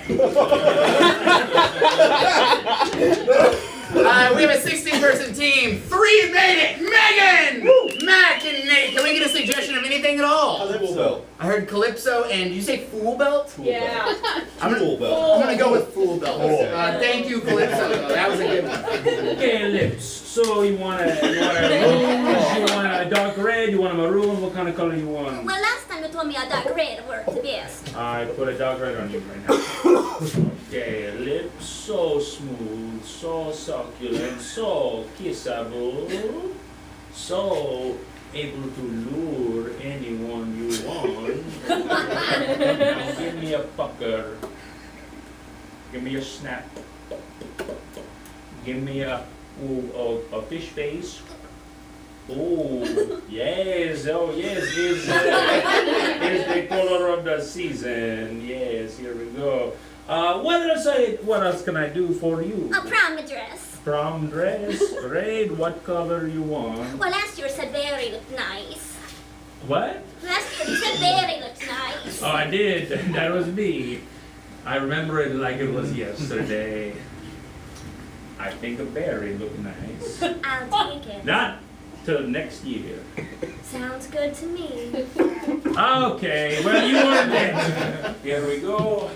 We have a 16-person team. 3 made it. Megan, Mac, and Nate. Can we get a suggestion of anything at all? Calypso. I heard Calypso, and did you say Fool Belt? Yeah. Fool Belt. I'm gonna go with Fool Belt. Thank you, Calypso. That was a good one. Calypso. So you want a rouge, you want a dark red, you want a maroon, what kind of color you want? Well, last time you told me a dark red worked the best. I put a dark red on you right now. Okay, lips so smooth, so succulent, so kissable, so able to lure anyone you want. Now give me a pucker. Give me a snap. Give me a fish face. Oh, yes, is the color of the season. Yes, here we go. What else can I do for you? A prom dress. Prom dress, great. What color you want? Well, last year said very looked nice. What? Last year you said very looked nice. Oh, I did. That was me. I remember it like it was yesterday. I think a berry looked nice. I'll take it. Not till next year. Sounds good to me. Okay, well, you earned it. Here we go.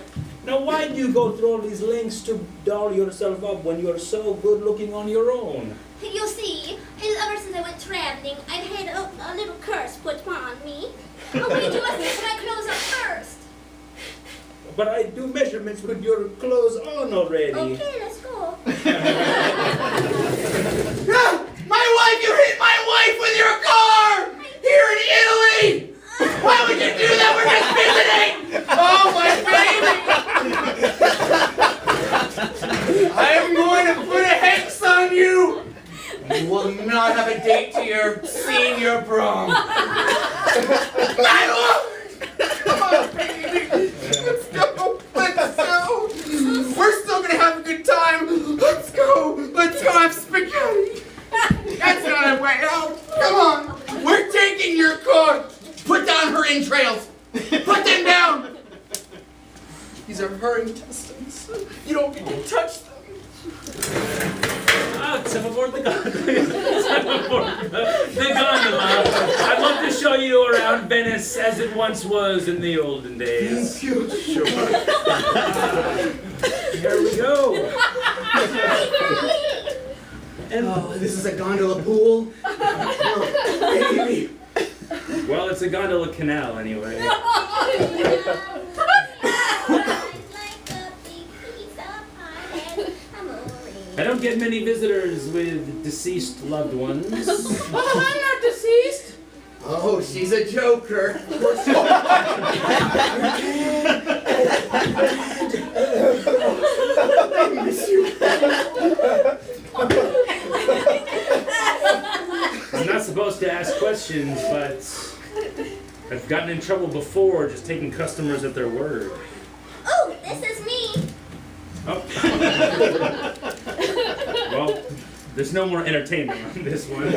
Now, why do you go through all these lengths to doll yourself up when you're so good looking on your own? You see, ever since I went traveling, I've had a little curse put on me. Oh, wait, you must put my clothes on first. But I do measurements with your clothes on already. Okay, let's go. My wife! You hit my wife with your car! Here in Italy! Why would you do that? We're just visiting! Oh, my baby! I am going to put a hex on you! You will not have a date to your senior prom. My lord! Come on, baby! Let's go! Let's go! We're still gonna have a good time! Let's go! Let's go have spaghetti! That's not a way out! Come on! We're taking your car! Put down her entrails! Put them down! These are her intestines. You don't get to touch them. Step aboard the gondola. Step aboard the gondola. I'd love to show you around Venice as it once was in the olden days. Thank you. Sure. Here we go. And this is a gondola pool. Oh, baby. Well, it's a gondola canal anyway. I don't get many visitors with deceased loved ones. Oh, I'm not deceased. Oh, she's a joker. I miss you. I'm not supposed to ask questions, but I've gotten in trouble before just taking customers at their word. Oh, this is me. Oh. Well, there's no more entertainment on this one.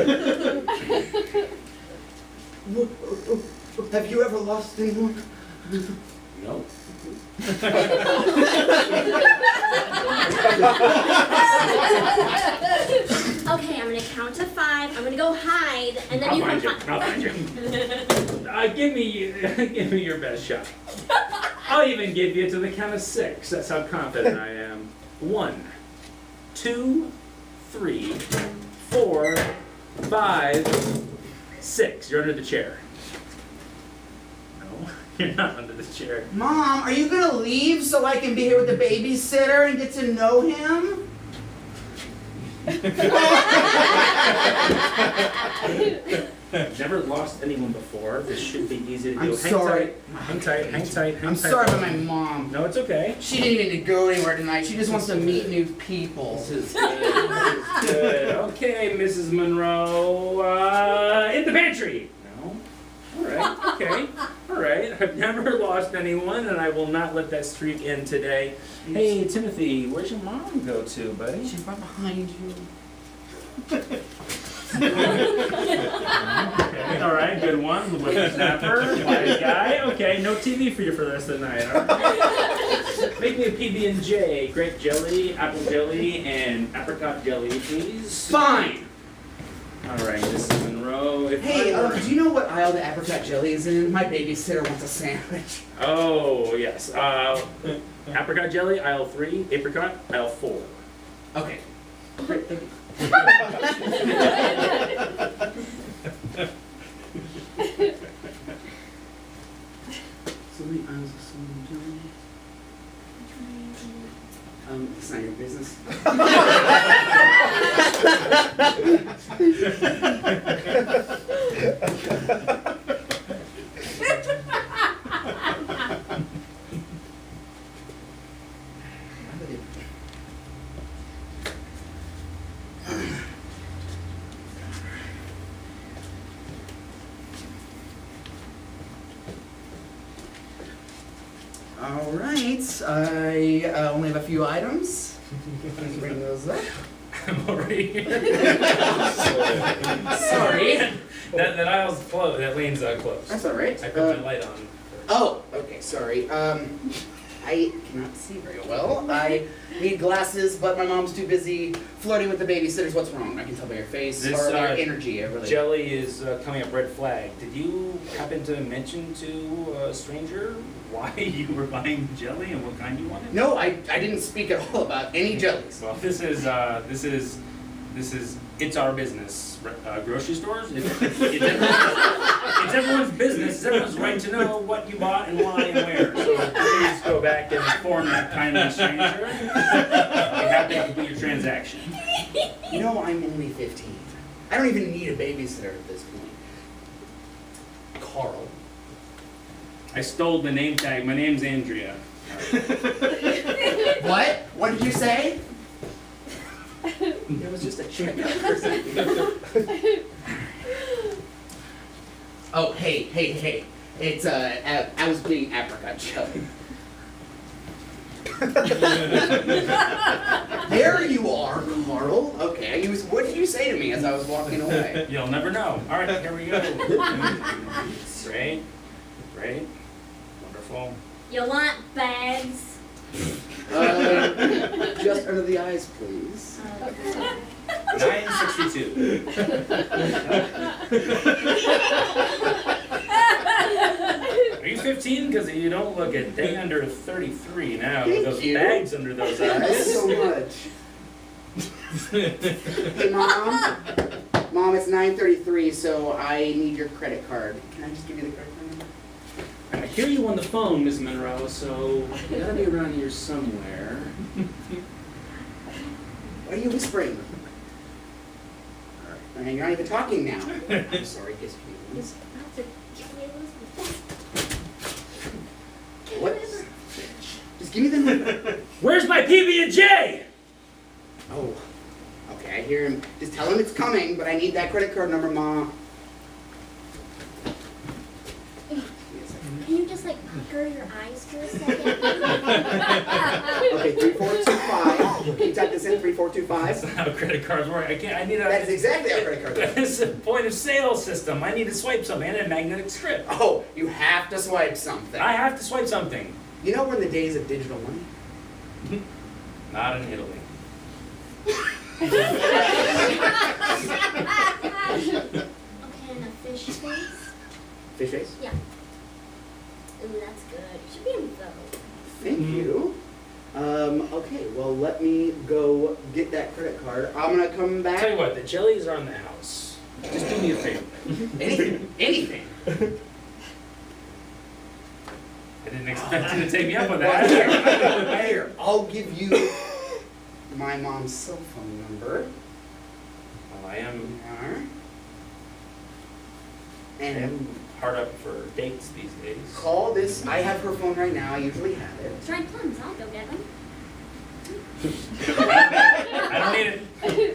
Have you ever lost anyone? No. Okay, I'm gonna count to 5. I'm gonna go hide, and then I'll you find can you. I'll find you. Give me your best shot. I'll even give you to the count of 6. That's how confident I am. 1, 2, 3, 4, 5, 6. You're under the chair. No, you're not under the chair. Mom, are you gonna leave so I can be here with the babysitter and get to know him? Never lost anyone before. This should be easy to do. I'm sorry. Hang tight. I'm sorry about my mom. No, it's okay. She didn't need to go anywhere tonight. She just wants to meet new people. This is good. This is good. Okay, Mrs. Monroe. In the pantry. No. All right. Okay. All right. I've never lost anyone, and I will not let that streak end today. Hey, Timothy, where's your mom go to, buddy? She's right behind you. Okay, all right, good one. Whippersnapper, wise guy. Okay, no TV for you for the rest of the night. All right. Make me a PB&J, grape jelly, apple jelly, and apricot jelly, please. Fine. All right, Mrs. Monroe. If Hey, I were... do you know what aisle the apricot jelly is in? My babysitter wants a sandwich. Oh, yes. Apricot jelly, aisle 3. Apricot, aisle 4. Okay. Great, thank you. So many aisles of cinnamon jelly. It's not your business. All right, I only have a few items. Please bring those up. I'm already here. Sorry. That aisle's closed. That lane's closed. That's all right. I put my light on. Oh, okay, sorry. I cannot see very well. I need glasses, but my mom's too busy flirting with the babysitters. What's wrong? I can tell by your face This, or your energy. I really. Jelly is coming up red flag. Did you happen to mention to a stranger why you were buying jelly and what kind you wanted? No, I didn't speak at all about any jellies. Well, this is it's our business. Grocery stores. It's everyone's business. It's everyone's right to know what you bought and why and where. So please go back and inform that kindly stranger. You have to complete your transaction. You know, I'm only 15. I don't even need a babysitter at this point. Carl. I stole the name tag. My name's Andrea. What? What did you say? It was just a checkup or something. Oh, hey. It's, I was being apricot jelly. There you are, Carl. Okay, what did you say to me as I was walking away? You'll never know. All right, here we go. Great. Wonderful. You want bags? Just under the eyes, please. 962. Are you 15? Because you don't look a day under 33 now with those bags under those Thank you eyes. so much. Hey, Mom, it's 9:33, so I need your credit card. Can I just give you the credit card number? I hear you on the phone, Miss Monroe, so you gotta be around here somewhere. What are you whispering? All right, and you're not even talking now. I'm sorry, kiss me. What? Just give me the number. Where's my PB&J? Oh, okay, I hear him. Just tell him it's coming, but I need that credit card number, Ma. Can you just like pucker your eyes for a second? Okay, 3425. Can you type this in? 3425. That's not how credit cards work. I need a. That is exactly how credit cards work. It's a point of sale system. I need to swipe something and a magnetic strip. Oh, you have to swipe something. I have to swipe something. You know we're in the days of digital money? Not in Italy. Okay, and a fish face? Fish face? Yeah. Ooh, that's good. You should be in Vogue. Thank you. Okay, well, let me go get that credit card. I'm gonna come back. Tell you what, the jellies are in the house. Just do me a favor. Anything. I didn't expect you to take me up on Well, that. here, I'll give you my mom's cell phone number. Well, I am And hard up for dates these days. call this. I have her phone right now. I usually have it. Try plums. I'll go get them. I don't need it.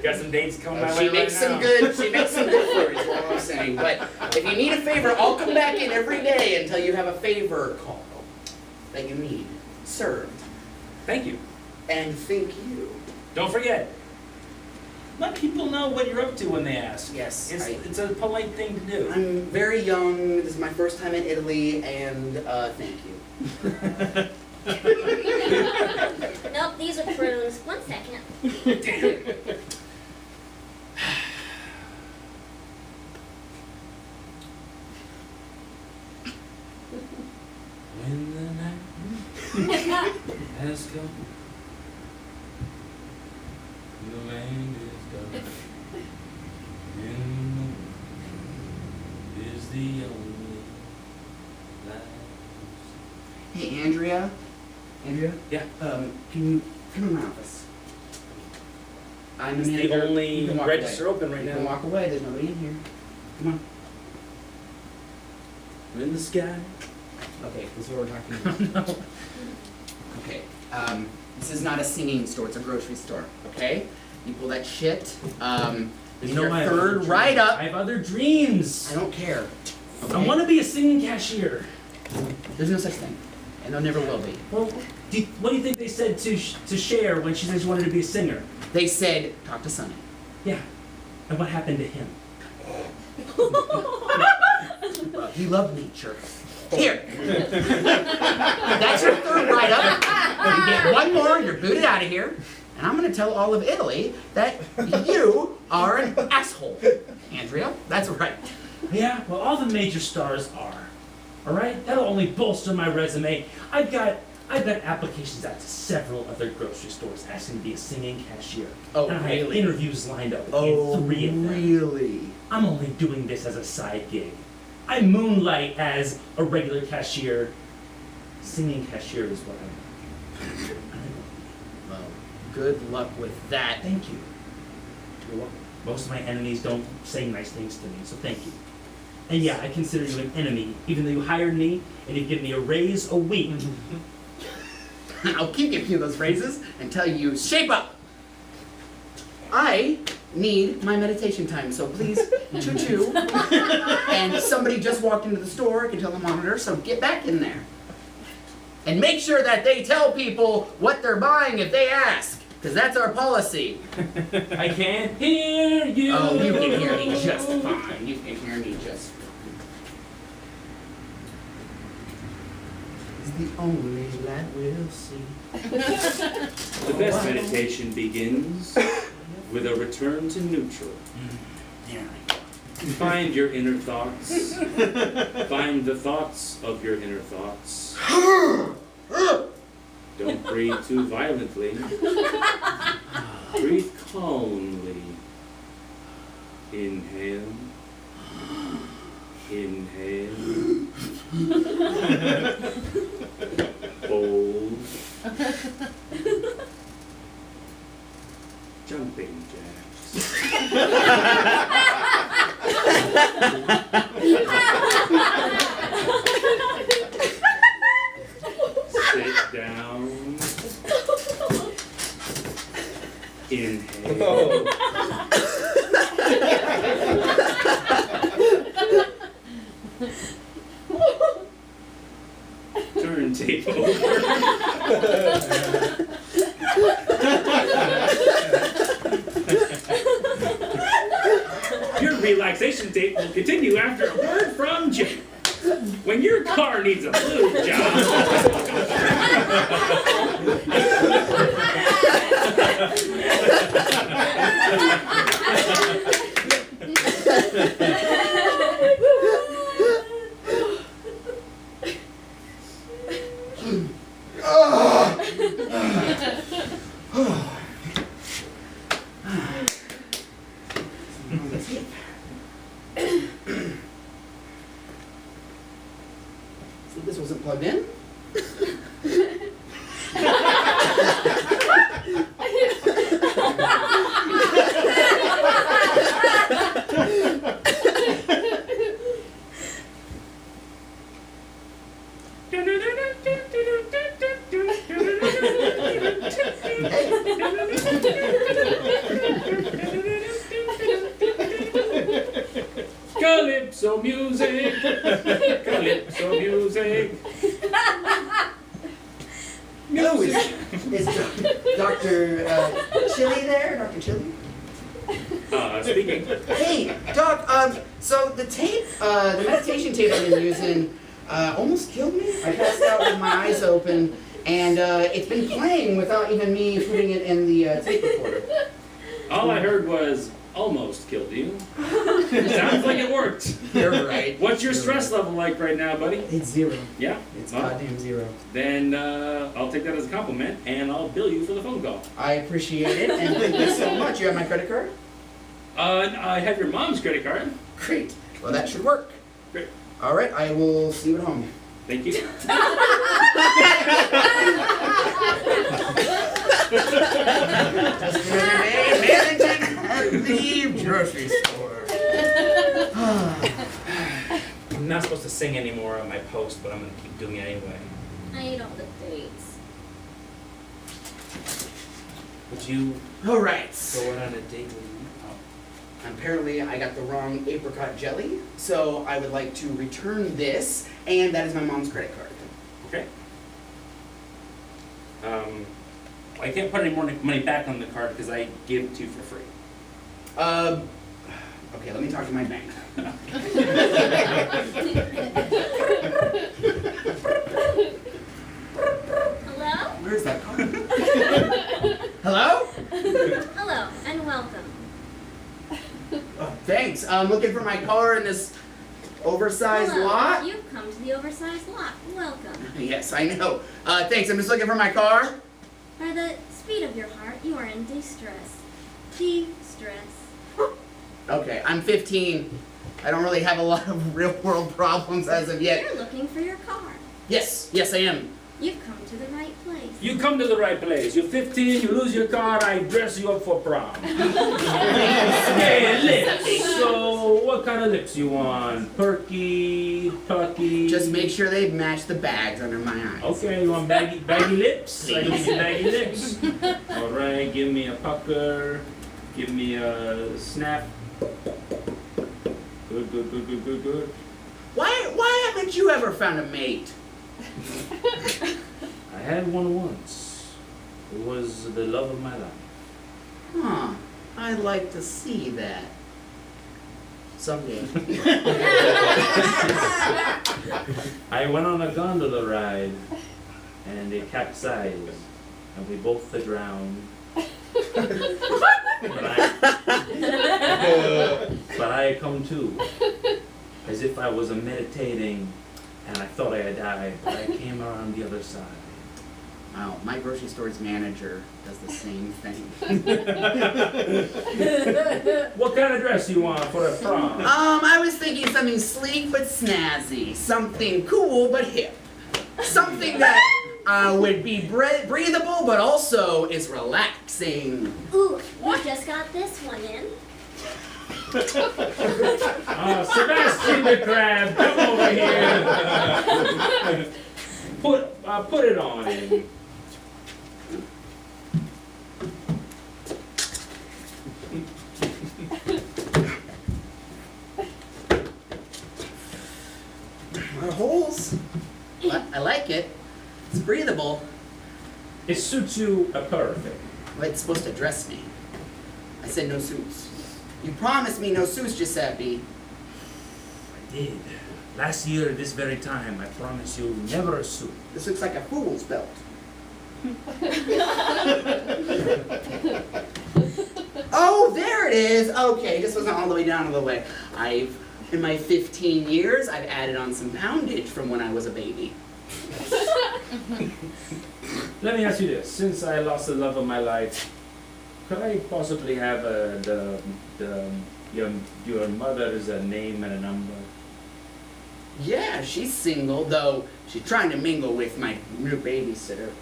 Got some dates coming my way She right makes some now. good. She makes some good flurries. Is what I'm saying. But if you need a favor, I'll come back in every day until you have a favor call that you need served. Thank you. And thank you. Don't forget. Let people know what you're up to when they ask. Yes, It's a polite thing to do. I'm very young. This is my first time in Italy, and thank you. music prunes. 1 second. When the night has come, the land is dark, and the moon is the only light. Hey, Andrea. Andrea? Yeah. Can you come in my office? I'm It's the manager. You only can walk register away. open right You can now. walk away. There's nobody in here. Come on. In the sky. Okay, this is what we're talking about. No. Okay. This is not a singing store. It's a grocery store. Okay. You pull that shit. This is your I have other third dreams. write up. I have other dreams. I don't care. Okay? I want to be a singing cashier. There's no such thing, and there never will be. Well, what do you think they said to Cher when she said she wanted to be a singer? They said, talk to Sonny. Yeah. And what happened to him? Well, he loved nature. Here. That's your third write-up. You get one more, you're booted out of here. And I'm going to tell all of Italy that you are an asshole. Andrea, that's right. Yeah, well, all the major stars are. All right? That'll only bolster my resume. I've got applications out to several other grocery stores asking to be a singing cashier. Oh, and I have really? interviews lined up Oh, in 3 of them. really? I'm only doing this as a side gig. I moonlight as a regular cashier. Singing cashier is what I'm. Well, good luck with that. Thank you. You're welcome. Most of my enemies don't say nice things to me, so thank you. And yeah, I consider you an enemy, even though you hired me and you've given me a raise a week. I'll keep giving you those raises until you shape up. I need my meditation time, so please, choo-choo. And somebody just walked into the store, I can tell the monitor, so get back in there. And make sure that they tell people what they're buying if they ask, because that's our policy. I can't hear you. Oh, you can hear me just fine. You can hear me just fine. It's the only light we'll see. The best meditation begins with a return to neutral. There we go. Find your inner thoughts. Find the thoughts of your inner thoughts. Don't breathe too violently. Breathe calmly. Inhale. Inhale. Hold. Jumping jacks. Sit down. Inhale. Turn tape over. Your relaxation tape will continue after a word from Jim. When your car needs a lube So this wasn't plugged in? Calypso music. Calypso music. No, is Dr. Chili there? Dr. Chili? Speaking. Hey, Doc, so the tape, the meditation tape I've been using almost killed me. I passed out with my eyes open, And it's been playing without even me putting it in the tape recorder. All I heard was almost killed you. Sounds like it worked. You're right. What's your stress level like right now, buddy? It's 0. Yeah? It's Well, goddamn 0. then I'll take that as a compliment, and I'll bill you for the phone call. I appreciate it, and thank you so much. You have my credit card? I have your mom's credit card. Great. Well, that should work. Great. All right, I will see you at home. Thank you. Just managing at the grocery store. I'm not supposed to sing anymore on my post, but I'm going to keep doing it anyway. I ate all the dates. Would you All right. go out on a date with me? Apparently, I got the wrong apricot jelly, so I would like to return this, and that is my mom's credit card. Okay. I can't put any more money back on the card because I gave it to you for free. Okay, let me talk to my bank. Hello? Where's that card? Hello? Hello, and welcome. Oh, thanks. I'm looking for my car in this oversized Hello. lot. You've come to the oversized lot. Welcome. Yes, I know. Thanks. I'm just looking for my car. By the speed of your heart, you are in distress. De-stress. Okay, I'm 15. I don't really have a lot of real world problems as of yet. You're looking for your car. Yes, I am. You've come to the right place. You come to the right place. You're 15, you lose your car, I dress you up for prom. Hey, lips. So, what kind of lips you want? Perky, pucky? Just make sure they match the bags under my eyes. Okay, you want baggy lips? I give you baggy lips. All right, give me a pucker. Give me a snap. Good. Why haven't you ever found a mate? I had one once. It was the love of my life. Huh. I'd like to see that. Someday. I went on a gondola ride, and it capsized, and we both drowned. But I come to, as if I was meditating, and I thought I had died, but I came around the other side. Wow, my grocery store's manager does the same thing. What kind of dress you want for a prom? I was thinking something sleek but snazzy. Something cool but hip. Something that would be breathable but also is relaxing. Ooh, you just got this one in. Sebastian the Crab, come over here. Put it on him. Holes. I like it. It's breathable. It suits you perfect. Well, it's supposed to dress me. I said no suits. You promised me no suits, Giuseppe. I did. Last year at this very time, I promised you never a suit. This looks like a fool's belt. Oh, there it is. Okay, this wasn't all the way down to the way. In my 15 years, I've added on some poundage from when I was a baby. Let me ask you this: since I lost the love of my life, could I possibly have your mother's name and a number? Yeah, she's single, though she's trying to mingle with my new babysitter.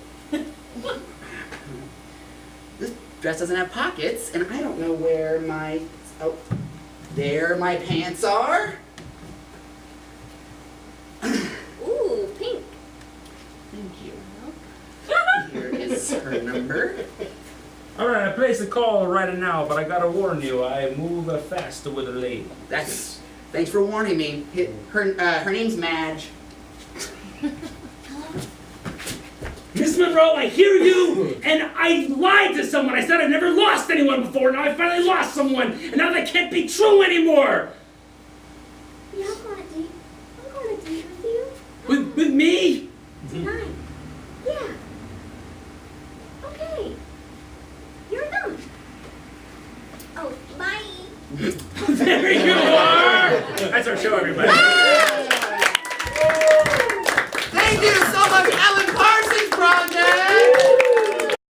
This dress doesn't have pockets, and I don't know where my... Oh, there my pants are. Ooh, pink. Thank you. Here is her number. All right, I placed a call right now, but I gotta warn you, I move fast with a lady. Thanks for warning me. Her name's Madge. Miss Monroe, I hear you, and I lied to someone. I said I've never lost anyone before. Now I finally lost someone, and now that can't be true anymore. Yeah, I'm going to date with you. With me? Tonight. Yeah. There you are! That's our show, everybody. Thank you so much, Ellen Parsons Project!